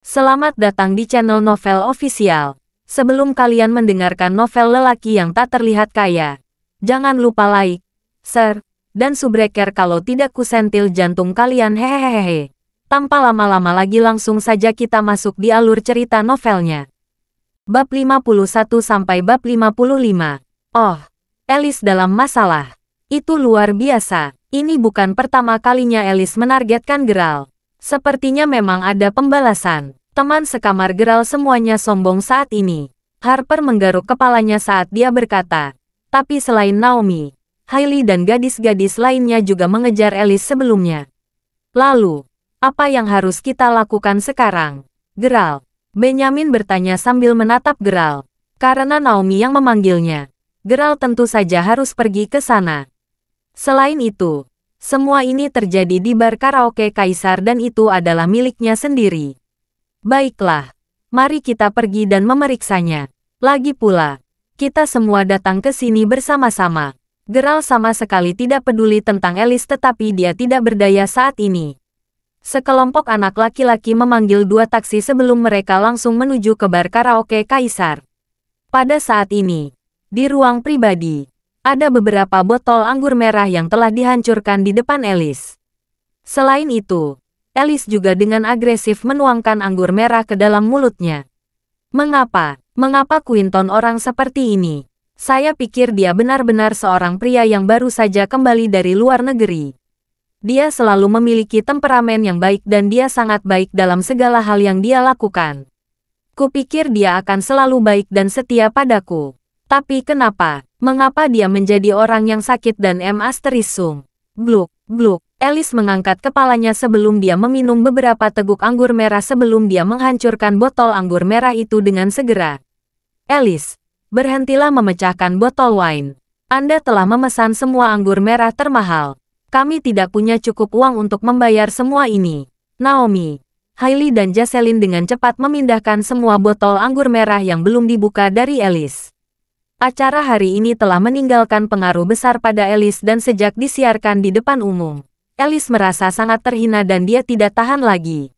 Selamat datang di channel Novel Official. Sebelum kalian mendengarkan novel lelaki yang tak terlihat kaya, jangan lupa like, share, dan subrek kalau tidak kusentil jantung kalian hehehehe. Tanpa lama-lama lagi langsung saja kita masuk di alur cerita novelnya. Bab 51 sampai bab 55. Oh, Alice dalam masalah. Itu luar biasa. Ini bukan pertama kalinya Alice menargetkan Geralt. Sepertinya memang ada pembalasan. Teman sekamar Geralt semuanya sombong saat ini. Harper menggaruk kepalanya saat dia berkata, tapi selain Naomi, Hailey dan gadis-gadis lainnya juga mengejar Alice sebelumnya. Lalu, apa yang harus kita lakukan sekarang? Geralt, Benyamin bertanya sambil menatap Geralt. Karena Naomi yang memanggilnya, Geralt tentu saja harus pergi ke sana. Selain itu, semua ini terjadi di bar karaoke Kaisar dan itu adalah miliknya sendiri. Baiklah, mari kita pergi dan memeriksanya. Lagi pula, kita semua datang ke sini bersama-sama. Geralt sama sekali tidak peduli tentang Alice tetapi dia tidak berdaya saat ini. Sekelompok anak laki-laki memanggil dua taksi sebelum mereka langsung menuju ke bar karaoke Kaisar. Pada saat ini, di ruang pribadi, ada beberapa botol anggur merah yang telah dihancurkan di depan Alice. Selain itu, Alice juga dengan agresif menuangkan anggur merah ke dalam mulutnya. Mengapa Quinton orang seperti ini? Saya pikir dia benar-benar seorang pria yang baru saja kembali dari luar negeri. Dia selalu memiliki temperamen yang baik dan dia sangat baik dalam segala hal yang dia lakukan. Kupikir dia akan selalu baik dan setia padaku. Tapi mengapa dia menjadi orang yang sakit dan Bluk, bluk. Alice mengangkat kepalanya sebelum dia meminum beberapa teguk anggur merah sebelum dia menghancurkan botol anggur merah itu dengan segera. Alice, berhentilah memecahkan botol wine. Anda telah memesan semua anggur merah termahal. Kami tidak punya cukup uang untuk membayar semua ini. Naomi, Hailey dan Jocelyn dengan cepat memindahkan semua botol anggur merah yang belum dibuka dari Alice. Acara hari ini telah meninggalkan pengaruh besar pada Alice dan sejak disiarkan di depan umum, Alice merasa sangat terhina dan dia tidak tahan lagi.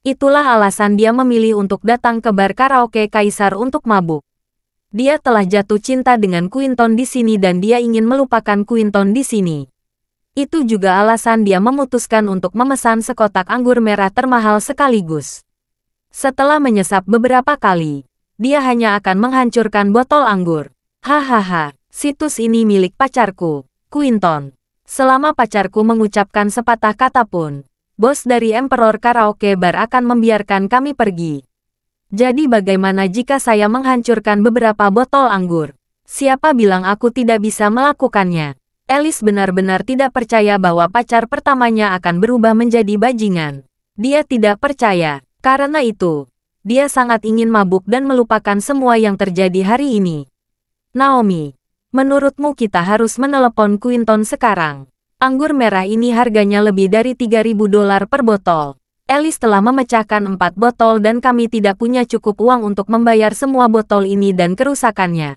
Itulah alasan dia memilih untuk datang ke bar karaoke Kaisar untuk mabuk. Dia telah jatuh cinta dengan Quinton di sini dan dia ingin melupakan Quinton di sini. Itu juga alasan dia memutuskan untuk memesan sekotak anggur merah termahal sekaligus. Setelah menyesap beberapa kali, dia hanya akan menghancurkan botol anggur. Hahaha, situs ini milik pacarku, Quinton. Selama pacarku mengucapkan sepatah kata pun, bos dari Emperor Karaoke Bar akan membiarkan kami pergi. Jadi bagaimana jika saya menghancurkan beberapa botol anggur? Siapa bilang aku tidak bisa melakukannya? Alice benar-benar tidak percaya bahwa pacar pertamanya akan berubah menjadi bajingan. Dia tidak percaya, karena itu, dia sangat ingin mabuk dan melupakan semua yang terjadi hari ini. Naomi, menurutmu kita harus menelepon Quinton sekarang. Anggur merah ini harganya lebih dari $3.000 per botol. Alice telah memecahkan 4 botol dan kami tidak punya cukup uang untuk membayar semua botol ini dan kerusakannya.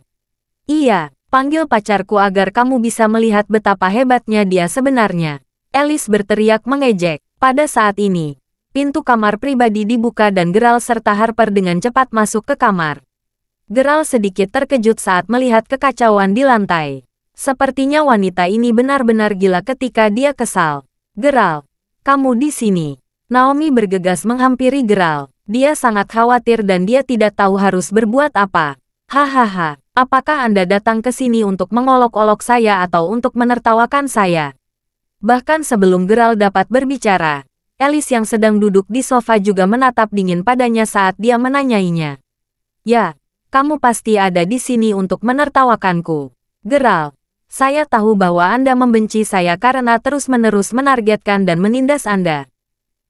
Iya, panggil pacarku agar kamu bisa melihat betapa hebatnya dia sebenarnya. Alice berteriak mengejek. Pada saat ini, pintu kamar pribadi dibuka dan Geralt serta Harper dengan cepat masuk ke kamar. Geralt sedikit terkejut saat melihat kekacauan di lantai. Sepertinya wanita ini benar-benar gila ketika dia kesal. Geralt, kamu di sini. Naomi bergegas menghampiri Geralt. Dia sangat khawatir dan dia tidak tahu harus berbuat apa. Hahaha, apakah Anda datang ke sini untuk mengolok-olok saya atau untuk menertawakan saya? Bahkan sebelum Geralt dapat berbicara, Alice yang sedang duduk di sofa juga menatap dingin padanya saat dia menanyainya. Ya. Kamu pasti ada di sini untuk menertawakanku. Geralt, saya tahu bahwa Anda membenci saya karena terus-menerus menargetkan dan menindas Anda.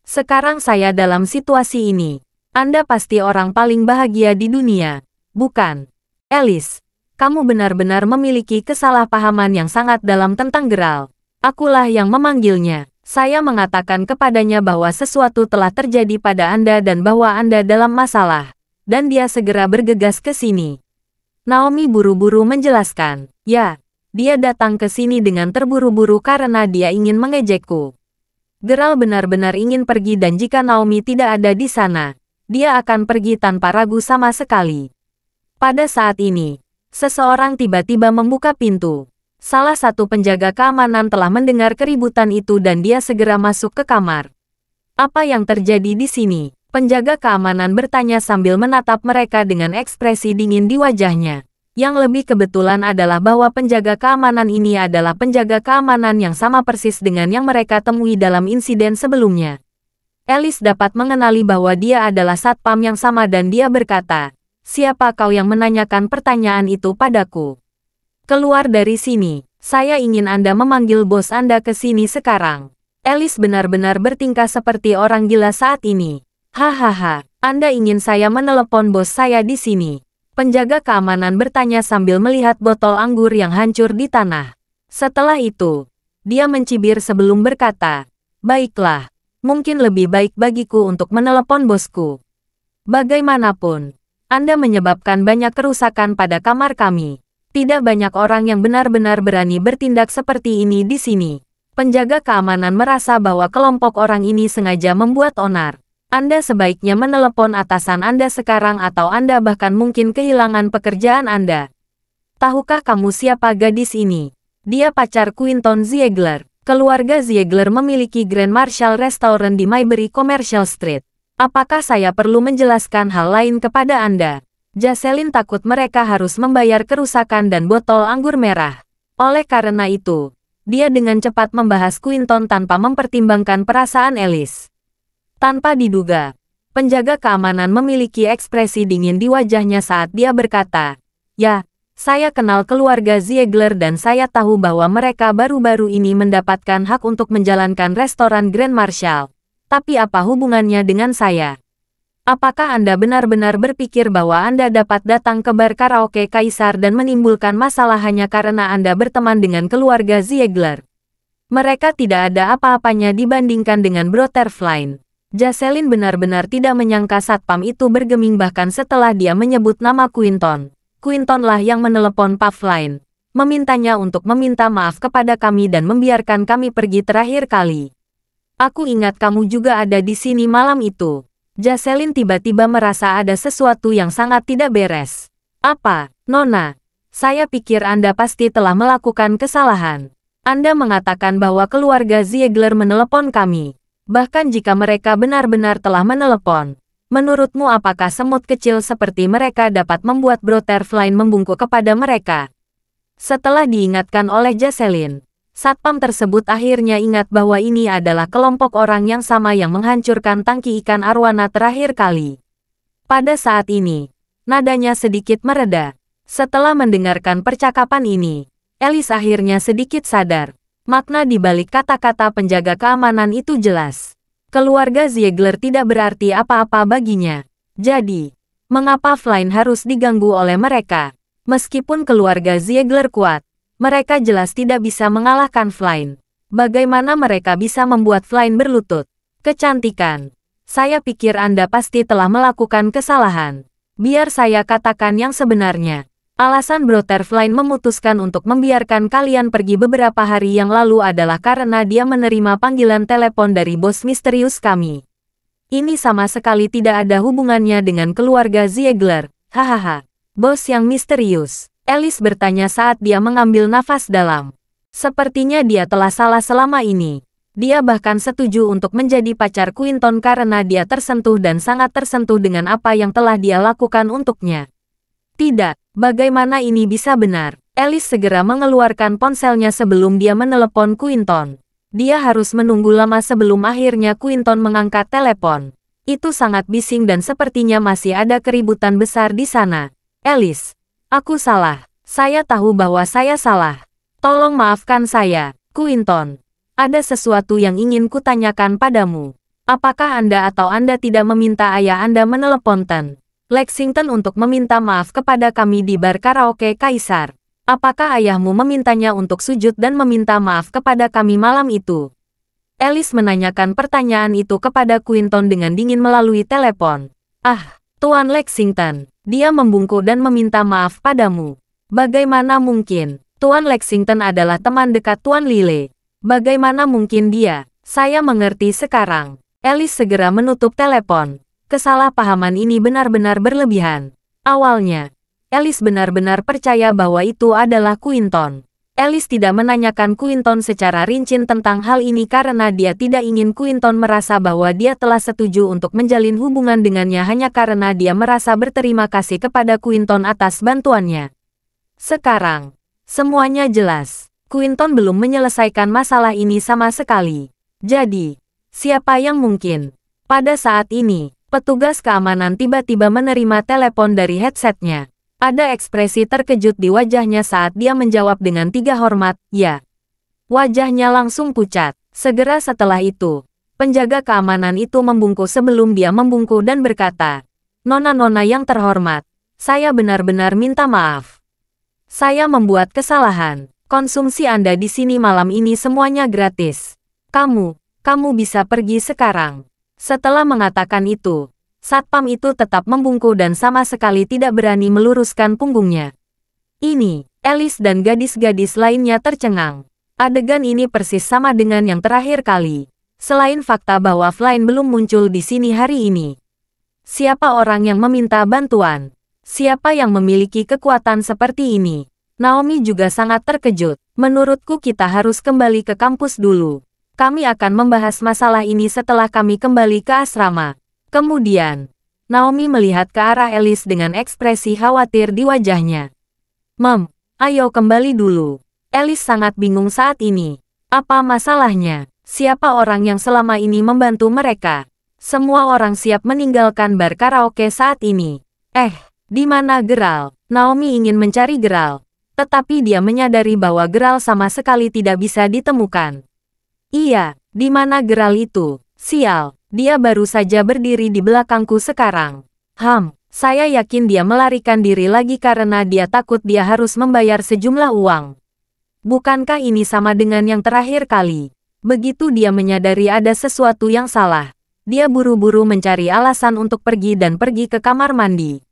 Sekarang saya dalam situasi ini. Anda pasti orang paling bahagia di dunia, bukan? Alice, kamu benar-benar memiliki kesalahpahaman yang sangat dalam tentang Geralt. Akulah yang memanggilnya. Saya mengatakan kepadanya bahwa sesuatu telah terjadi pada Anda dan bahwa Anda dalam masalah. Dan dia segera bergegas ke sini. Naomi buru-buru menjelaskan, ya, dia datang ke sini dengan terburu-buru karena dia ingin mengejekku. Geralt benar-benar ingin pergi dan jika Naomi tidak ada di sana, dia akan pergi tanpa ragu sama sekali. Pada saat ini, seseorang tiba-tiba membuka pintu. Salah satu penjaga keamanan telah mendengar keributan itu dan dia segera masuk ke kamar. Apa yang terjadi di sini? Penjaga keamanan bertanya sambil menatap mereka dengan ekspresi dingin di wajahnya. Yang lebih kebetulan adalah bahwa penjaga keamanan ini adalah penjaga keamanan yang sama persis dengan yang mereka temui dalam insiden sebelumnya. Alice dapat mengenali bahwa dia adalah satpam yang sama dan dia berkata, "Siapa kau yang menanyakan pertanyaan itu padaku? Keluar dari sini. Saya ingin Anda memanggil bos Anda ke sini sekarang." Alice benar-benar bertingkah seperti orang gila saat ini. "Hahaha, Anda ingin saya menelepon bos saya di sini?" Penjaga keamanan bertanya sambil melihat botol anggur yang hancur di tanah. Setelah itu, dia mencibir sebelum berkata, "Baiklah, mungkin lebih baik bagiku untuk menelepon bosku. Bagaimanapun, Anda menyebabkan banyak kerusakan pada kamar kami. Tidak banyak orang yang benar-benar berani bertindak seperti ini di sini." Penjaga keamanan merasa bahwa kelompok orang ini sengaja membuat onar. Anda sebaiknya menelepon atasan Anda sekarang atau Anda bahkan mungkin kehilangan pekerjaan Anda. Tahukah kamu siapa gadis ini? Dia pacar Quinton Ziegler. Keluarga Ziegler memiliki Grand Marshal Restaurant di Maybury Commercial Street. Apakah saya perlu menjelaskan hal lain kepada Anda? Jocelyn takut mereka harus membayar kerusakan dan botol anggur merah. Oleh karena itu, dia dengan cepat membahas Quinton tanpa mempertimbangkan perasaan Alice. Tanpa diduga, penjaga keamanan memiliki ekspresi dingin di wajahnya saat dia berkata, "Ya, saya kenal keluarga Ziegler dan saya tahu bahwa mereka baru-baru ini mendapatkan hak untuk menjalankan restoran Grand Marshal. Tapi apa hubungannya dengan saya? Apakah Anda benar-benar berpikir bahwa Anda dapat datang ke bar karaoke Kaisar dan menimbulkan masalah hanya karena Anda berteman dengan keluarga Ziegler? Mereka tidak ada apa-apanya dibandingkan dengan Brotherfly." Jocelyn benar-benar tidak menyangka satpam itu bergeming bahkan setelah dia menyebut nama Quinton. Quintonlah yang menelepon Puffline, memintanya untuk meminta maaf kepada kami dan membiarkan kami pergi terakhir kali. "Aku ingat kamu juga ada di sini malam itu." Jocelyn tiba-tiba merasa ada sesuatu yang sangat tidak beres. "Apa, Nona? Saya pikir Anda pasti telah melakukan kesalahan. Anda mengatakan bahwa keluarga Ziegler menelepon kami. Bahkan jika mereka benar-benar telah menelepon, menurutmu apakah semut kecil seperti mereka dapat membuat Brotherfly membungkuk kepada mereka?" Setelah diingatkan oleh Jocelyn, satpam tersebut akhirnya ingat bahwa ini adalah kelompok orang yang sama yang menghancurkan tangki ikan arwana terakhir kali. Pada saat ini, nadanya sedikit mereda. Setelah mendengarkan percakapan ini, Alice akhirnya sedikit sadar. Makna di balik kata-kata penjaga keamanan itu jelas. Keluarga Ziegler tidak berarti apa-apa baginya. Jadi, mengapa Flynn harus diganggu oleh mereka? Meskipun keluarga Ziegler kuat, mereka jelas tidak bisa mengalahkan Flynn. Bagaimana mereka bisa membuat Flynn berlutut? "Kecantikan, saya pikir Anda pasti telah melakukan kesalahan. Biar saya katakan yang sebenarnya. Alasan Brotherfly memutuskan untuk membiarkan kalian pergi beberapa hari yang lalu adalah karena dia menerima panggilan telepon dari bos misterius kami. Ini sama sekali tidak ada hubungannya dengan keluarga Ziegler. Hahaha. Bos yang misterius?" Alice bertanya saat dia mengambil nafas dalam. Sepertinya dia telah salah selama ini. Dia bahkan setuju untuk menjadi pacar Quinton karena dia tersentuh dan sangat tersentuh dengan apa yang telah dia lakukan untuknya. Tidak. Bagaimana ini bisa benar? Alice segera mengeluarkan ponselnya sebelum dia menelepon Quinton. Dia harus menunggu lama sebelum akhirnya Quinton mengangkat telepon. Itu sangat bising dan sepertinya masih ada keributan besar di sana. "Alice, aku salah. Saya tahu bahwa saya salah. Tolong maafkan saya, Quinton. Ada sesuatu yang ingin kutanyakan padamu. Apakah Anda atau Anda tidak meminta ayah Anda menelepon Lexington untuk meminta maaf kepada kami di bar karaoke Kaisar? Apakah ayahmu memintanya untuk sujud dan meminta maaf kepada kami malam itu?" Alice menanyakan pertanyaan itu kepada Quinton dengan dingin melalui telepon. "Ah, Tuan Lexington, dia membungkuk dan meminta maaf padamu. Bagaimana mungkin? Tuan Lexington adalah teman dekat Tuan Lile. Bagaimana mungkin dia?" "Saya mengerti sekarang." Alice segera menutup telepon. Kesalahpahaman ini benar-benar berlebihan. Awalnya, Alice benar-benar percaya bahwa itu adalah Quinton. Alice tidak menanyakan Quinton secara rinci tentang hal ini karena dia tidak ingin Quinton merasa bahwa dia telah setuju untuk menjalin hubungan dengannya hanya karena dia merasa berterima kasih kepada Quinton atas bantuannya. Sekarang, semuanya jelas. Quinton belum menyelesaikan masalah ini sama sekali. Jadi, siapa yang mungkin? Pada saat ini, petugas keamanan tiba-tiba menerima telepon dari headsetnya. Ada ekspresi terkejut di wajahnya saat dia menjawab dengan 3 hormat, ya. Wajahnya langsung pucat. Segera setelah itu, penjaga keamanan itu membungkuk sebelum dia membungkuk dan berkata, "Nona-nona yang terhormat, saya benar-benar minta maaf. Saya membuat kesalahan. Konsumsi Anda di sini malam ini semuanya gratis. Kamu bisa pergi sekarang." Setelah mengatakan itu, satpam itu tetap membungkuk dan sama sekali tidak berani meluruskan punggungnya. Ini, Alice dan gadis-gadis lainnya tercengang. Adegan ini persis sama dengan yang terakhir kali. Selain fakta bahwa Flynn belum muncul di sini hari ini. Siapa orang yang meminta bantuan? Siapa yang memiliki kekuatan seperti ini? Naomi juga sangat terkejut. Menurutku kita harus kembali ke kampus dulu. Kami akan membahas masalah ini setelah kami kembali ke asrama. Kemudian, Naomi melihat ke arah Alice dengan ekspresi khawatir di wajahnya. "Mem, ayo kembali dulu." Alice sangat bingung saat ini. Apa masalahnya? Siapa orang yang selama ini membantu mereka? Semua orang siap meninggalkan bar karaoke saat ini. Di mana Geralt? Naomi ingin mencari Geralt. Tetapi dia menyadari bahwa Geralt sama sekali tidak bisa ditemukan. Iya, di mana Geralt itu? Sial, dia baru saja berdiri di belakangku sekarang. Saya yakin dia melarikan diri lagi karena dia takut dia harus membayar sejumlah uang. Bukankah ini sama dengan yang terakhir kali? Begitu dia menyadari ada sesuatu yang salah, dia buru-buru mencari alasan untuk pergi dan pergi ke kamar mandi.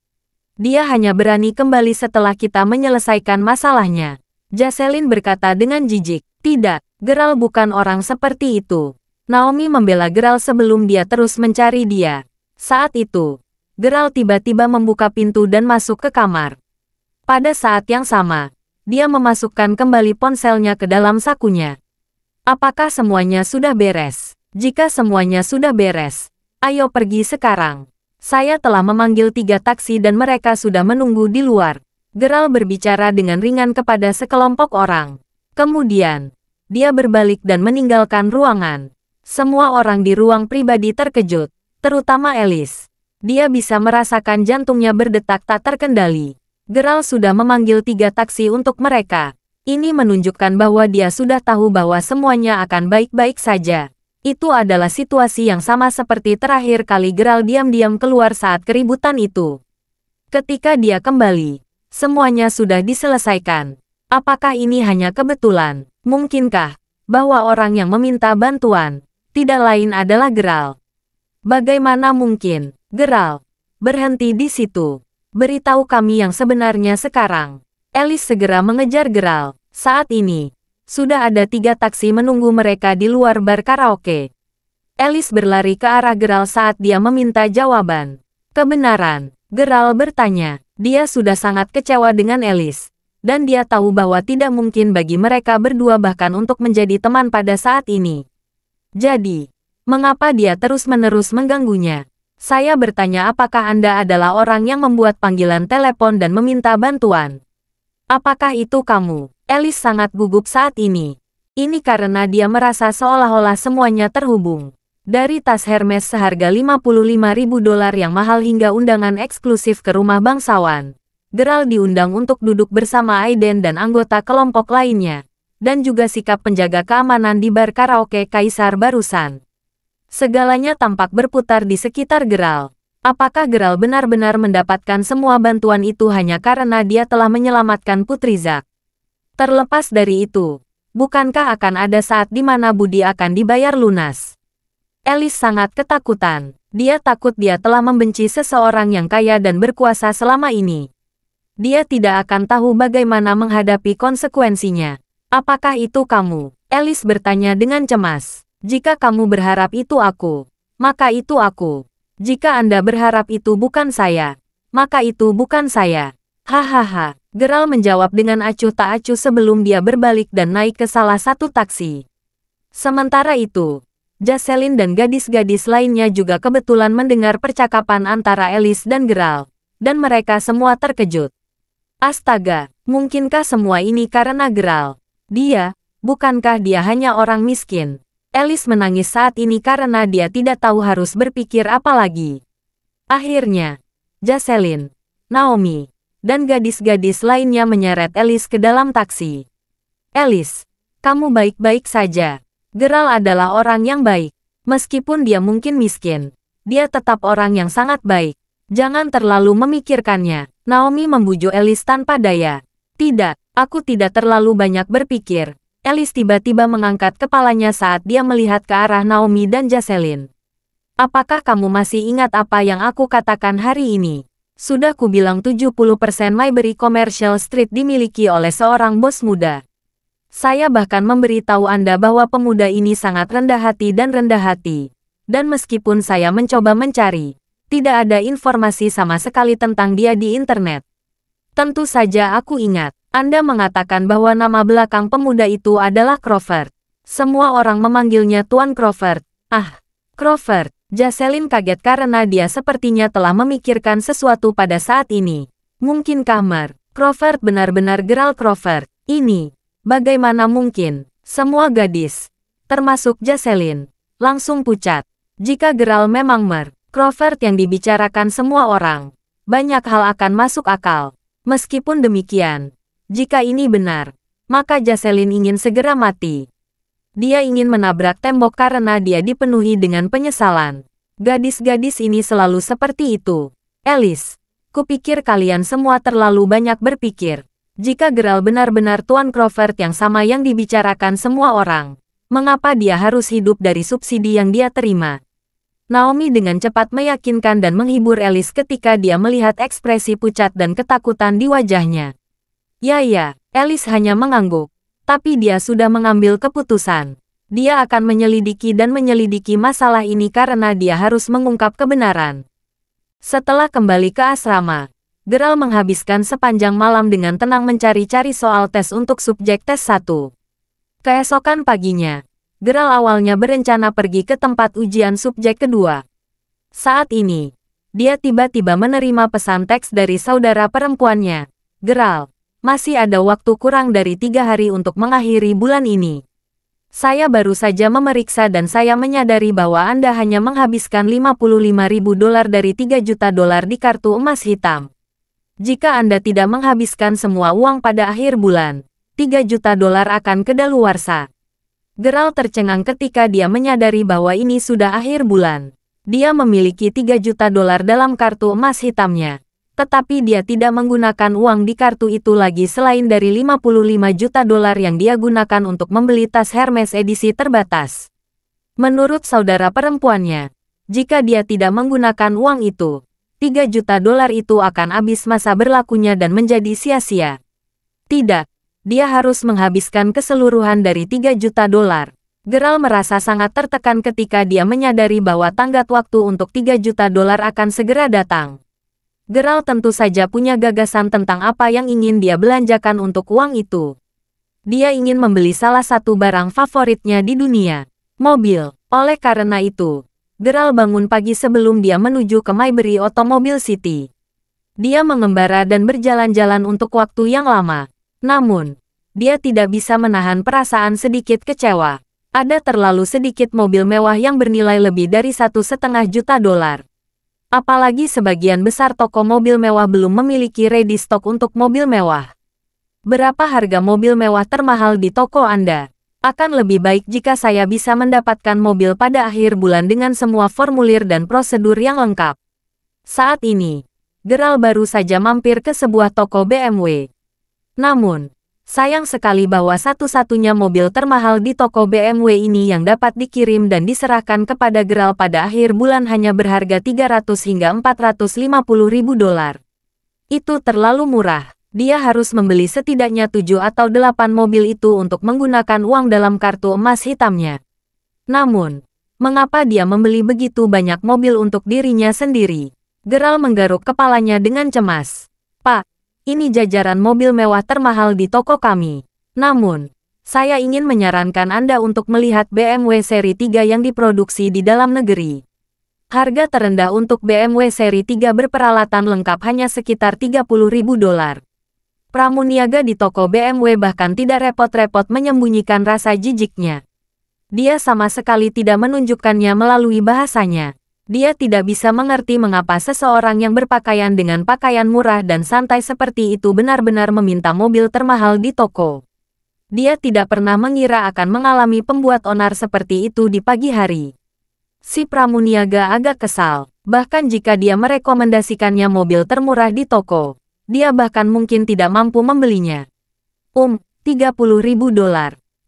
Dia hanya berani kembali setelah kita menyelesaikan masalahnya. Jocelyn berkata dengan jijik. Tidak, Geralt bukan orang seperti itu. Naomi membela Geralt sebelum dia terus mencari dia. Saat itu, Geralt tiba-tiba membuka pintu dan masuk ke kamar. Pada saat yang sama, dia memasukkan kembali ponselnya ke dalam sakunya. Apakah semuanya sudah beres? Jika semuanya sudah beres, ayo pergi sekarang. Saya telah memanggil 3 taksi dan mereka sudah menunggu di luar. Geralt berbicara dengan ringan kepada sekelompok orang. Kemudian, dia berbalik dan meninggalkan ruangan. Semua orang di ruang pribadi terkejut, terutama Alice. Dia bisa merasakan jantungnya berdetak tak terkendali. Geralt sudah memanggil 3 taksi untuk mereka. Ini menunjukkan bahwa dia sudah tahu bahwa semuanya akan baik-baik saja. Itu adalah situasi yang sama seperti terakhir kali Geralt diam-diam keluar saat keributan itu. Ketika dia kembali, semuanya sudah diselesaikan. Apakah ini hanya kebetulan? Mungkinkah bahwa orang yang meminta bantuan tidak lain adalah Geralt? Bagaimana mungkin? Geralt, berhenti di situ. Beritahu kami yang sebenarnya sekarang. Alice segera mengejar Geralt. Saat ini, sudah ada 3 taksi menunggu mereka di luar bar karaoke. Alice berlari ke arah Geralt saat dia meminta jawaban. Kebenaran, Geralt bertanya. Dia sudah sangat kecewa dengan Alice. Dan dia tahu bahwa tidak mungkin bagi mereka berdua bahkan untuk menjadi teman pada saat ini. Jadi, mengapa dia terus-menerus mengganggunya? Saya bertanya apakah Anda adalah orang yang membuat panggilan telepon dan meminta bantuan? Apakah itu kamu? Alice sangat gugup saat ini. Ini karena dia merasa seolah-olah semuanya terhubung. Dari tas Hermes seharga $55.000 yang mahal hingga undangan eksklusif ke rumah bangsawan. Geralt diundang untuk duduk bersama Aiden dan anggota kelompok lainnya. Dan juga sikap penjaga keamanan di bar karaoke Kaisar barusan. Segalanya tampak berputar di sekitar Geralt. Apakah Geralt benar-benar mendapatkan semua bantuan itu hanya karena dia telah menyelamatkan Putri Zack? Terlepas dari itu, bukankah akan ada saat di mana budi akan dibayar lunas? Alice sangat ketakutan. Dia takut dia telah membenci seseorang yang kaya dan berkuasa selama ini. Dia tidak akan tahu bagaimana menghadapi konsekuensinya. Apakah itu kamu? Alice bertanya dengan cemas. Jika kamu berharap itu aku, maka itu aku. Jika Anda berharap itu bukan saya, maka itu bukan saya. Hahaha. Geralt menjawab dengan acuh tak acuh sebelum dia berbalik dan naik ke salah satu taksi. Sementara itu, Jocelyn dan gadis-gadis lainnya juga kebetulan mendengar percakapan antara Alice dan Geralt, dan mereka semua terkejut. Astaga, mungkinkah semua ini karena Geralt? Bukankah dia hanya orang miskin? Alice menangis saat ini karena dia tidak tahu harus berpikir apa lagi. Akhirnya, Jocelyn, Naomi, dan gadis-gadis lainnya menyeret Alice ke dalam taksi. Alice, kamu baik-baik saja. Geralt adalah orang yang baik. Meskipun dia mungkin miskin, dia tetap orang yang sangat baik. Jangan terlalu memikirkannya. Naomi membujuk Alice tanpa daya. Tidak, aku tidak terlalu banyak berpikir. Alice tiba-tiba mengangkat kepalanya saat dia melihat ke arah Naomi dan Jocelyn. Apakah kamu masih ingat apa yang aku katakan hari ini? Sudah kubilang 70% Mayberry Commercial Street dimiliki oleh seorang bos muda. Saya bahkan memberitahu Anda bahwa pemuda ini sangat rendah hati dan rendah hati. Dan meskipun saya mencoba mencari, tidak ada informasi sama sekali tentang dia di internet. Tentu saja aku ingat, Anda mengatakan bahwa nama belakang pemuda itu adalah Crawford. Semua orang memanggilnya Tuan Crawford. Ah, Crawford. Jocelyn kaget karena dia sepertinya telah memikirkan sesuatu pada saat ini. Mungkinkah Crawford benar-benar Geralt Crawford? Ini. Bagaimana mungkin? Semua gadis, termasuk Jocelyn, langsung pucat. Jika Geralt memang Crawford yang dibicarakan semua orang, banyak hal akan masuk akal. Meskipun demikian, jika ini benar, maka Jocelyn ingin segera mati. Dia ingin menabrak tembok karena dia dipenuhi dengan penyesalan. Gadis-gadis ini selalu seperti itu. Alice, kupikir kalian semua terlalu banyak berpikir. Jika Geralt benar-benar Tuan Crawford yang sama yang dibicarakan semua orang, mengapa dia harus hidup dari subsidi yang dia terima? Naomi dengan cepat meyakinkan dan menghibur Alice ketika dia melihat ekspresi pucat dan ketakutan di wajahnya. Ya, Alice hanya mengangguk, tapi dia sudah mengambil keputusan. Dia akan menyelidiki dan menyelidiki masalah ini karena dia harus mengungkap kebenaran. Setelah kembali ke asrama, Geralt menghabiskan sepanjang malam dengan tenang mencari-cari soal tes untuk subjek tes 1. Keesokan paginya, Geralt awalnya berencana pergi ke tempat ujian subjek kedua. Saat ini, dia tiba-tiba menerima pesan teks dari saudara perempuannya. Geralt, masih ada waktu kurang dari 3 hari untuk mengakhiri bulan ini. Saya baru saja memeriksa dan saya menyadari bahwa Anda hanya menghabiskan $55.000 dari $3 juta di kartu emas hitam. Jika Anda tidak menghabiskan semua uang pada akhir bulan, $3 juta akan kedaluarsa. Geralt tercengang ketika dia menyadari bahwa ini sudah akhir bulan. Dia memiliki $3 juta dalam kartu emas hitamnya. Tetapi dia tidak menggunakan uang di kartu itu lagi selain dari $55 juta yang dia gunakan untuk membeli tas Hermes edisi terbatas. Menurut saudara perempuannya, jika dia tidak menggunakan uang itu, $3 juta itu akan habis masa berlakunya dan menjadi sia-sia. Tidak, dia harus menghabiskan keseluruhan dari $3 juta. Geralt merasa sangat tertekan ketika dia menyadari bahwa tenggat waktu untuk $3 juta akan segera datang. Geralt tentu saja punya gagasan tentang apa yang ingin dia belanjakan untuk uang itu. Dia ingin membeli salah satu barang favoritnya di dunia, mobil. Oleh karena itu, Geralt bangun pagi sebelum dia menuju ke Mayberry Automobile City. Dia mengembara dan berjalan-jalan untuk waktu yang lama. Namun, dia tidak bisa menahan perasaan sedikit kecewa. Ada terlalu sedikit mobil mewah yang bernilai lebih dari $1,5 juta. Apalagi sebagian besar toko mobil mewah belum memiliki ready stock untuk mobil mewah. Berapa harga mobil mewah termahal di toko Anda? Akan lebih baik jika saya bisa mendapatkan mobil pada akhir bulan dengan semua formulir dan prosedur yang lengkap. Saat ini, Geralt baru saja mampir ke sebuah toko BMW. Namun, sayang sekali bahwa satu-satunya mobil termahal di toko BMW ini yang dapat dikirim dan diserahkan kepada Geralt pada akhir bulan hanya berharga $300 hingga $450.000. Itu terlalu murah. Dia harus membeli setidaknya 7 atau 8 mobil itu untuk menggunakan uang dalam kartu emas hitamnya. Namun, Mengapa dia membeli begitu banyak mobil untuk dirinya sendiri? Gerald menggaruk kepalanya dengan cemas. Pak, ini jajaran mobil mewah termahal di toko kami. Namun, saya ingin menyarankan Anda untuk melihat BMW seri 3 yang diproduksi di dalam negeri. Harga terendah untuk BMW seri 3 berperalatan lengkap hanya sekitar $30.000. Pramuniaga di toko BMW bahkan tidak repot-repot menyembunyikan rasa jijiknya. Dia sama sekali tidak menunjukkannya melalui bahasanya. Dia tidak bisa mengerti mengapa seseorang yang berpakaian dengan pakaian murah dan santai seperti itu benar-benar meminta mobil termahal di toko. Dia tidak pernah mengira akan mengalami pembuat onar seperti itu di pagi hari. Si pramuniaga agak kesal, bahkan jika dia merekomendasikannya mobil termurah di toko, dia bahkan mungkin tidak mampu membelinya. $30.000.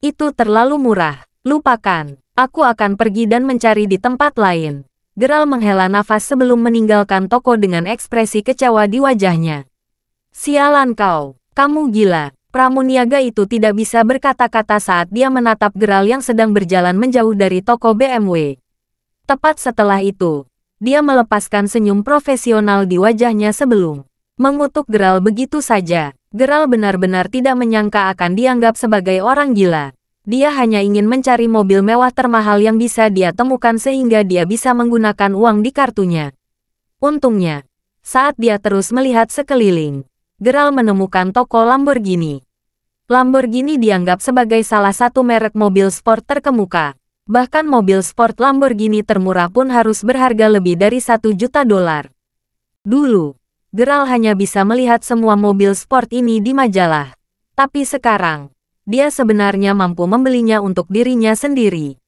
Itu terlalu murah. Lupakan, aku akan pergi dan mencari di tempat lain. Gerald menghela nafas sebelum meninggalkan toko dengan ekspresi kecewa di wajahnya. Sialan kau, kamu gila. Pramuniaga itu tidak bisa berkata-kata saat dia menatap Gerald yang sedang berjalan menjauh dari toko BMW. Tepat setelah itu, dia melepaskan senyum profesional di wajahnya sebelum mengutuk Gerald begitu saja. Gerald benar-benar tidak menyangka akan dianggap sebagai orang gila. Dia hanya ingin mencari mobil mewah termahal yang bisa dia temukan sehingga dia bisa menggunakan uang di kartunya. Untungnya, saat dia terus melihat sekeliling, Gerald menemukan toko Lamborghini. Lamborghini dianggap sebagai salah satu merek mobil sport terkemuka. Bahkan mobil sport Lamborghini termurah pun harus berharga lebih dari $1 juta. Dulu, Gerald hanya bisa melihat semua mobil sport ini di majalah. Tapi sekarang, dia sebenarnya mampu membelinya untuk dirinya sendiri.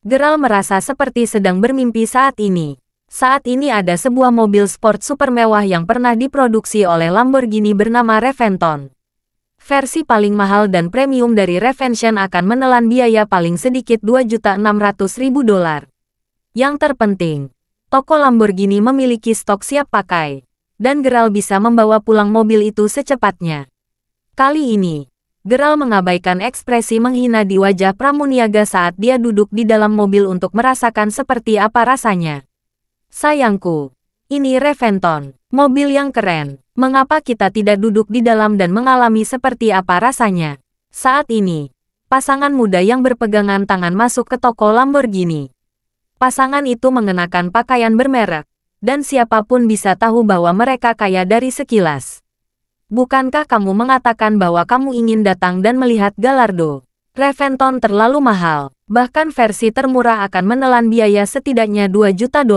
Gerald merasa seperti sedang bermimpi saat ini. Saat ini ada sebuah mobil sport super mewah yang pernah diproduksi oleh Lamborghini bernama Reventon. Versi paling mahal dan premium dari Revention akan menelan biaya paling sedikit $2.600.000. Yang terpenting, toko Lamborghini memiliki stok siap pakai, dan Gerald bisa membawa pulang mobil itu secepatnya. Kali ini, Gerald mengabaikan ekspresi menghina di wajah pramuniaga saat dia duduk di dalam mobil untuk merasakan seperti apa rasanya. Sayangku, ini Reventon, mobil yang keren. Mengapa kita tidak duduk di dalam dan mengalami seperti apa rasanya? Saat ini, pasangan muda yang berpegangan tangan masuk ke toko Lamborghini. Pasangan itu mengenakan pakaian bermerek, dan siapapun bisa tahu bahwa mereka kaya dari sekilas. Bukankah kamu mengatakan bahwa kamu ingin datang dan melihat Gallardo? Reventon terlalu mahal, bahkan versi termurah akan menelan biaya setidaknya $2 juta.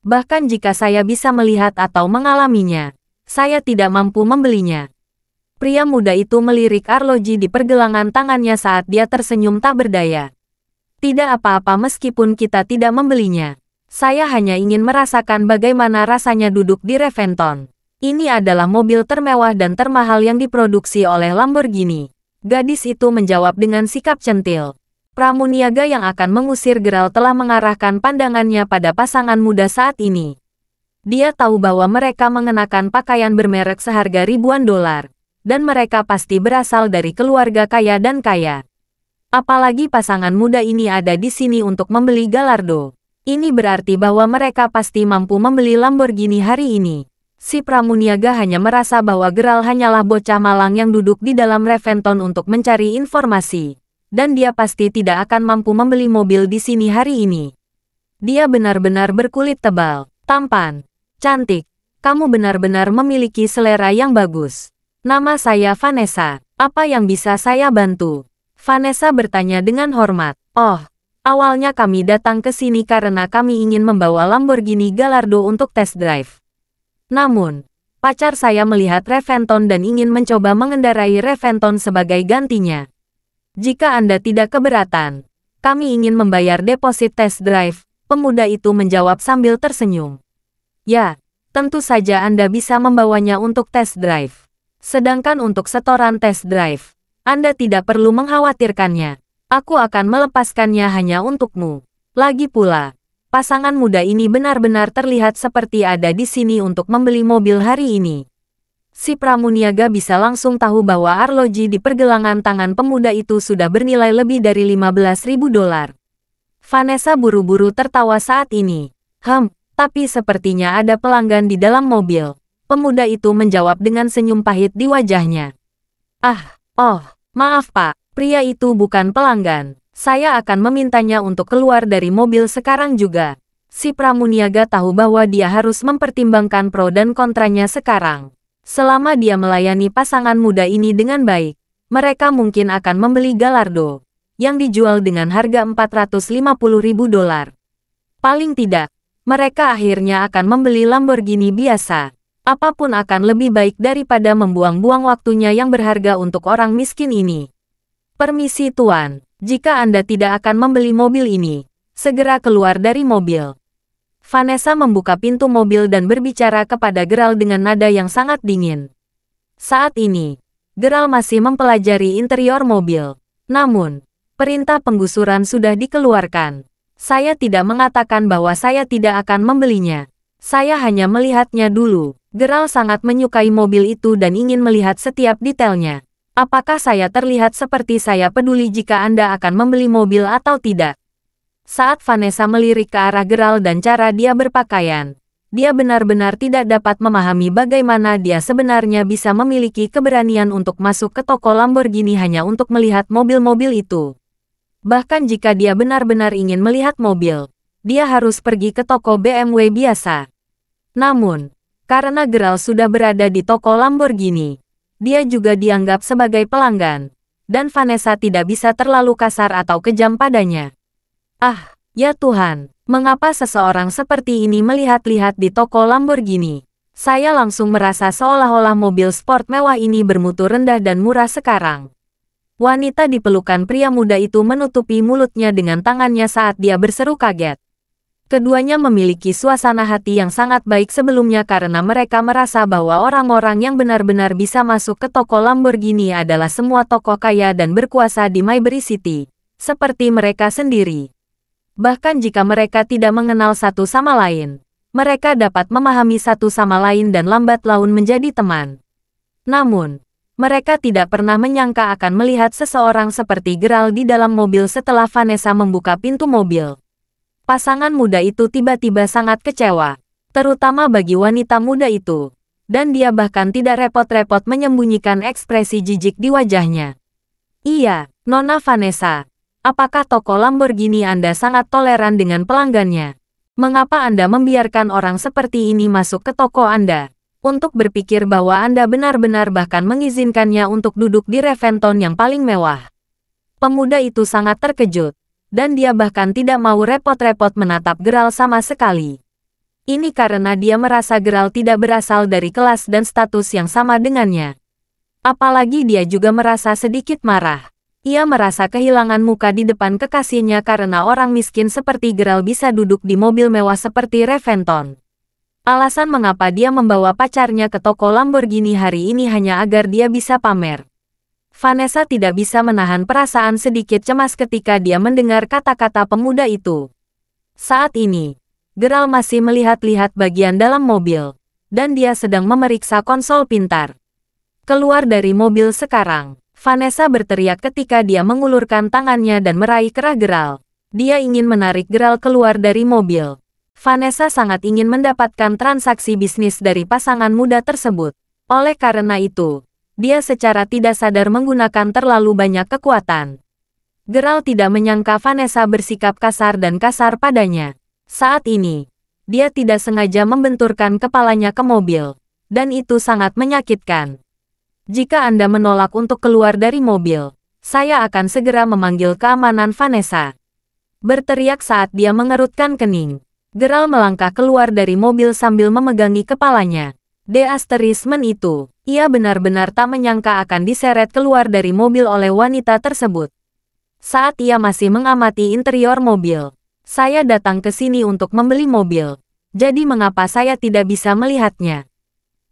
Bahkan jika saya bisa melihat atau mengalaminya, saya tidak mampu membelinya. Pria muda itu melirik arloji di pergelangan tangannya saat dia tersenyum tak berdaya. Tidak apa-apa meskipun kita tidak membelinya. Saya hanya ingin merasakan bagaimana rasanya duduk di Reventon. Ini adalah mobil termewah dan termahal yang diproduksi oleh Lamborghini. Gadis itu menjawab dengan sikap centil. Pramuniaga yang akan mengusir Gerald telah mengarahkan pandangannya pada pasangan muda saat ini. Dia tahu bahwa mereka mengenakan pakaian bermerek seharga ribuan dolar, dan mereka pasti berasal dari keluarga kaya dan kaya. Apalagi pasangan muda ini ada di sini untuk membeli Gallardo. Ini berarti bahwa mereka pasti mampu membeli Lamborghini hari ini. Si pramuniaga hanya merasa bahwa Gerald hanyalah bocah malang yang duduk di dalam Reventon untuk mencari informasi. Dan dia pasti tidak akan mampu membeli mobil di sini hari ini. Dia benar-benar berkulit tebal, tampan, cantik. Kamu benar-benar memiliki selera yang bagus. Nama saya Vanessa. Apa yang bisa saya bantu? Vanessa bertanya dengan hormat. Oh, awalnya kami datang ke sini karena kami ingin membawa Lamborghini Gallardo untuk test drive. Namun, pacar saya melihat Reventon dan ingin mencoba mengendarai Reventon sebagai gantinya. Jika Anda tidak keberatan, kami ingin membayar deposit test drive, pemuda itu menjawab sambil tersenyum. Ya, tentu saja Anda bisa membawanya untuk test drive. Sedangkan untuk setoran test drive, Anda tidak perlu mengkhawatirkannya. Aku akan melepaskannya hanya untukmu. Lagi pula, pasangan muda ini benar-benar terlihat seperti ada di sini untuk membeli mobil hari ini. Si pramuniaga bisa langsung tahu bahwa arloji di pergelangan tangan pemuda itu sudah bernilai lebih dari $15.000. Vanessa buru-buru tertawa saat ini. Tapi sepertinya ada pelanggan di dalam mobil. Pemuda itu menjawab dengan senyum pahit di wajahnya. Maaf Pak, pria itu bukan pelanggan. Saya akan memintanya untuk keluar dari mobil sekarang juga. Si pramuniaga tahu bahwa dia harus mempertimbangkan pro dan kontranya sekarang. Selama dia melayani pasangan muda ini dengan baik, mereka mungkin akan membeli Gallardo yang dijual dengan harga $450.000. Paling tidak, mereka akhirnya akan membeli Lamborghini biasa. Apapun akan lebih baik daripada membuang-buang waktunya yang berharga untuk orang miskin ini. Permisi Tuan, jika Anda tidak akan membeli mobil ini, segera keluar dari mobil. Vanessa membuka pintu mobil dan berbicara kepada Gerald dengan nada yang sangat dingin. Saat ini, Gerald masih mempelajari interior mobil. Namun, perintah penggusuran sudah dikeluarkan. Saya tidak mengatakan bahwa saya tidak akan membelinya. Saya hanya melihatnya dulu. Gerald sangat menyukai mobil itu dan ingin melihat setiap detailnya. Apakah saya terlihat seperti saya peduli jika Anda akan membeli mobil atau tidak? Saat Vanessa melirik ke arah Gerald dan cara dia berpakaian, dia benar-benar tidak dapat memahami bagaimana dia sebenarnya bisa memiliki keberanian untuk masuk ke toko Lamborghini hanya untuk melihat mobil-mobil itu. Bahkan jika dia benar-benar ingin melihat mobil, dia harus pergi ke toko BMW biasa. Namun, karena Gerald sudah berada di toko Lamborghini, dia juga dianggap sebagai pelanggan, dan Vanessa tidak bisa terlalu kasar atau kejam padanya. Ya Tuhan, mengapa seseorang seperti ini melihat-lihat di toko Lamborghini? Saya langsung merasa seolah-olah mobil sport mewah ini bermutu rendah dan murah sekarang. Wanita di pelukan pria muda itu menutupi mulutnya dengan tangannya saat dia berseru kaget. Keduanya memiliki suasana hati yang sangat baik sebelumnya karena mereka merasa bahwa orang-orang yang benar-benar bisa masuk ke toko Lamborghini adalah semua tokoh kaya dan berkuasa di Maybury City, seperti mereka sendiri. Bahkan jika mereka tidak mengenal satu sama lain, mereka dapat memahami satu sama lain dan lambat laun menjadi teman. Namun, mereka tidak pernah menyangka akan melihat seseorang seperti Gerald di dalam mobil setelah Vanessa membuka pintu mobil. Pasangan muda itu tiba-tiba sangat kecewa, terutama bagi wanita muda itu, dan dia bahkan tidak repot-repot menyembunyikan ekspresi jijik di wajahnya. Iya, Nona Vanessa, apakah toko Lamborghini Anda sangat toleran dengan pelanggannya? Mengapa Anda membiarkan orang seperti ini masuk ke toko Anda? Untuk berpikir bahwa Anda benar-benar bahkan mengizinkannya untuk duduk di Reventon yang paling mewah. Pemuda itu sangat terkejut, dan dia bahkan tidak mau repot-repot menatap Gerald sama sekali. Ini karena dia merasa Gerald tidak berasal dari kelas dan status yang sama dengannya. Apalagi dia juga merasa sedikit marah. Ia merasa kehilangan muka di depan kekasihnya karena orang miskin seperti Gerald bisa duduk di mobil mewah seperti Reventon. Alasan mengapa dia membawa pacarnya ke toko Lamborghini hari ini hanya agar dia bisa pamer. Vanessa tidak bisa menahan perasaan sedikit cemas ketika dia mendengar kata-kata pemuda itu. Saat ini, Gerald masih melihat-lihat bagian dalam mobil, dan dia sedang memeriksa konsol pintar. Keluar dari mobil sekarang, Vanessa berteriak ketika dia mengulurkan tangannya dan meraih kerah Gerald. Dia ingin menarik Gerald keluar dari mobil. Vanessa sangat ingin mendapatkan transaksi bisnis dari pasangan muda tersebut. Oleh karena itu, dia secara tidak sadar menggunakan terlalu banyak kekuatan. Gerald tidak menyangka Vanessa bersikap kasar dan kasar padanya. Saat ini, dia tidak sengaja membenturkan kepalanya ke mobil, dan itu sangat menyakitkan. Jika Anda menolak untuk keluar dari mobil, saya akan segera memanggil keamanan Vanessa. Berteriak saat dia mengerutkan kening. Gerald melangkah keluar dari mobil sambil memegangi kepalanya. Itu, ia benar-benar tak menyangka akan diseret keluar dari mobil oleh wanita tersebut. Saat ia masih mengamati interior mobil, saya datang ke sini untuk membeli mobil. Jadi mengapa saya tidak bisa melihatnya?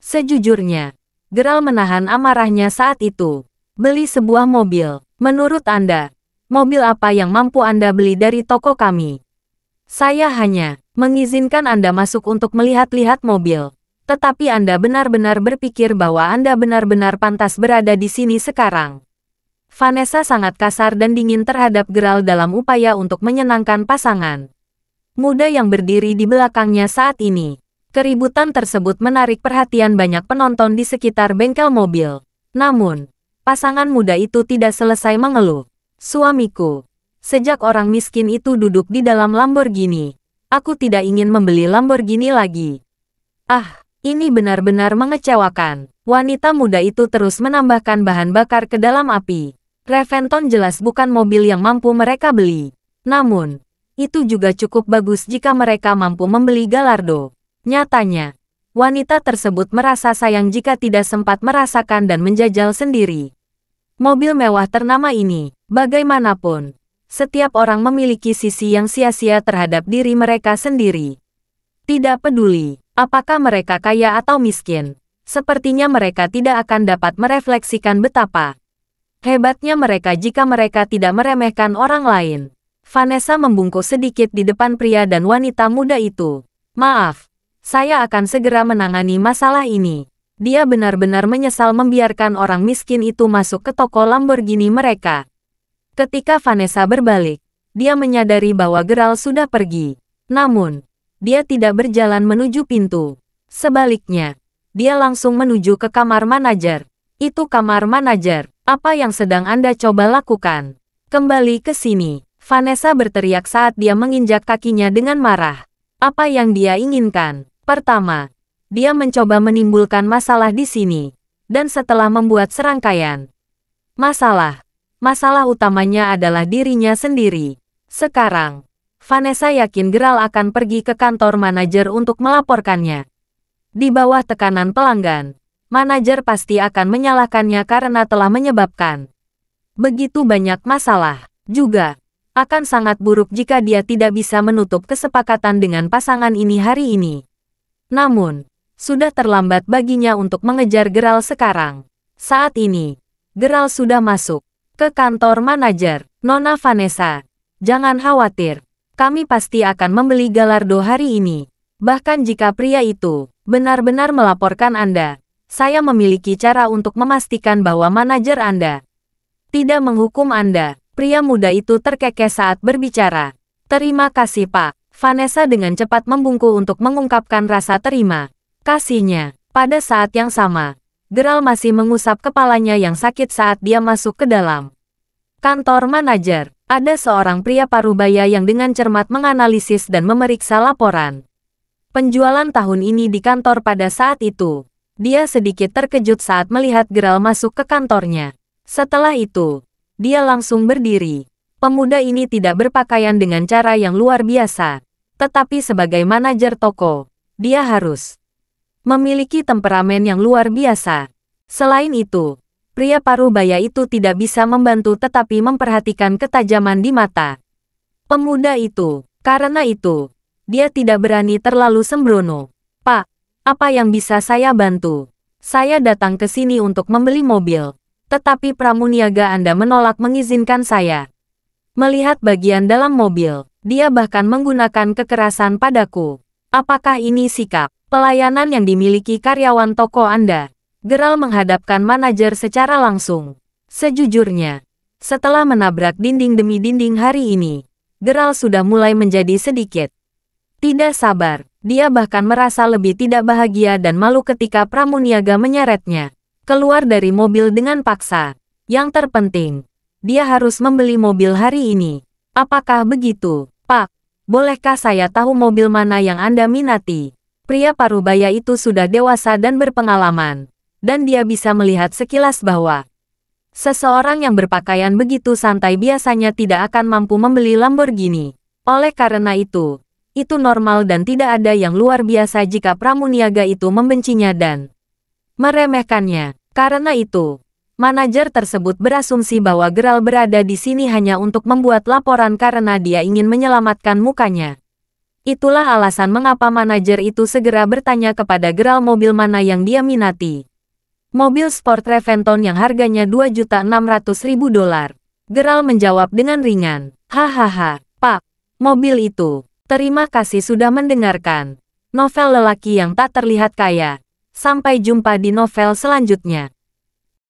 Sejujurnya, Gerald menahan amarahnya saat itu. Beli sebuah mobil, menurut Anda, mobil apa yang mampu Anda beli dari toko kami? Saya hanya mengizinkan Anda masuk untuk melihat-lihat mobil. Tetapi Anda benar-benar berpikir bahwa Anda benar-benar pantas berada di sini sekarang. Vanessa sangat kasar dan dingin terhadap Geralt dalam upaya untuk menyenangkan pasangan muda yang berdiri di belakangnya saat ini. Keributan tersebut menarik perhatian banyak penonton di sekitar bengkel mobil. Namun, pasangan muda itu tidak selesai mengeluh. Suamiku, sejak orang miskin itu duduk di dalam Lamborghini, aku tidak ingin membeli Lamborghini lagi. Ah, ini benar-benar mengecewakan. Wanita muda itu terus menambahkan bahan bakar ke dalam api. Reventon jelas bukan mobil yang mampu mereka beli. Namun, itu juga cukup bagus jika mereka mampu membeli Gallardo. Nyatanya, wanita tersebut merasa sayang jika tidak sempat merasakan dan menjajal sendiri mobil mewah ternama ini. Bagaimanapun, setiap orang memiliki sisi yang sia-sia terhadap diri mereka sendiri. Tidak peduli apakah mereka kaya atau miskin, sepertinya mereka tidak akan dapat merefleksikan betapa hebatnya mereka jika mereka tidak meremehkan orang lain. Vanessa membungkuk sedikit di depan pria dan wanita muda itu. Maaf, saya akan segera menangani masalah ini. Dia benar-benar menyesal membiarkan orang miskin itu masuk ke toko Lamborghini mereka. Ketika Vanessa berbalik, dia menyadari bahwa Geralt sudah pergi. Namun, dia tidak berjalan menuju pintu. Sebaliknya, dia langsung menuju ke kamar manajer. Itu kamar manajer. Apa yang sedang Anda coba lakukan? Kembali ke sini. Vanessa berteriak saat dia menginjak kakinya dengan marah. Apa yang dia inginkan? Pertama, dia mencoba menimbulkan masalah di sini. Dan setelah membuat serangkaian masalah utamanya adalah dirinya sendiri. Sekarang, Vanessa yakin Geralt akan pergi ke kantor manajer untuk melaporkannya. Di bawah tekanan pelanggan, manajer pasti akan menyalahkannya karena telah menyebabkan begitu banyak masalah. Juga, akan sangat buruk jika dia tidak bisa menutup kesepakatan dengan pasangan ini hari ini. Namun, sudah terlambat baginya untuk mengejar Geralt sekarang. Saat ini, Geralt sudah masuk ke kantor manajer. Nona Vanessa, jangan khawatir. Kami pasti akan membeli Gallardo hari ini. Bahkan jika pria itu benar-benar melaporkan Anda, saya memiliki cara untuk memastikan bahwa manajer Anda tidak menghukum Anda. Pria muda itu terkekeh saat berbicara. Terima kasih Pak. Vanessa dengan cepat membungkuk untuk mengungkapkan rasa terima kasihnya. Pada saat yang sama, Geralt masih mengusap kepalanya yang sakit saat dia masuk ke dalam kantor manajer. Ada seorang pria parubaya yang dengan cermat menganalisis dan memeriksa laporan penjualan tahun ini di kantor pada saat itu. Dia sedikit terkejut saat melihat Geralt masuk ke kantornya. Setelah itu, dia langsung berdiri. Pemuda ini tidak berpakaian dengan cara yang luar biasa. Tetapi sebagai manajer toko, dia harus memiliki temperamen yang luar biasa. Selain itu, pria parubaya itu tidak bisa membantu tetapi memperhatikan ketajaman di mata pemuda itu. Karena itu, dia tidak berani terlalu sembrono. Pak, apa yang bisa saya bantu? Saya datang ke sini untuk membeli mobil, tetapi pramuniaga Anda menolak mengizinkan saya melihat bagian dalam mobil. Dia bahkan menggunakan kekerasan padaku. Apakah ini sikap pelayanan yang dimiliki karyawan toko Anda? Geralt menghadapkan manajer secara langsung. Sejujurnya, setelah menabrak dinding demi dinding hari ini, Geralt sudah mulai menjadi sedikit tidak sabar. Dia bahkan merasa lebih tidak bahagia dan malu ketika pramuniaga menyeretnya keluar dari mobil dengan paksa. Yang terpenting, dia harus membeli mobil hari ini. Apakah begitu, Pak? Bolehkah saya tahu mobil mana yang Anda minati? Pria parubaya itu sudah dewasa dan berpengalaman, dan dia bisa melihat sekilas bahwa seseorang yang berpakaian begitu santai biasanya tidak akan mampu membeli Lamborghini. Oleh karena itu normal dan tidak ada yang luar biasa jika pramuniaga itu membencinya dan meremehkannya. Karena itu, manajer tersebut berasumsi bahwa Geralt berada di sini hanya untuk membuat laporan karena dia ingin menyelamatkan mukanya. Itulah alasan mengapa manajer itu segera bertanya kepada Geralt mobil mana yang dia minati. Mobil sport Reventon yang harganya $2.600.000. Geralt menjawab dengan ringan. Hahaha, Pak, mobil itu. Terima kasih sudah mendengarkan novel lelaki yang tak terlihat kaya. Sampai jumpa di novel selanjutnya.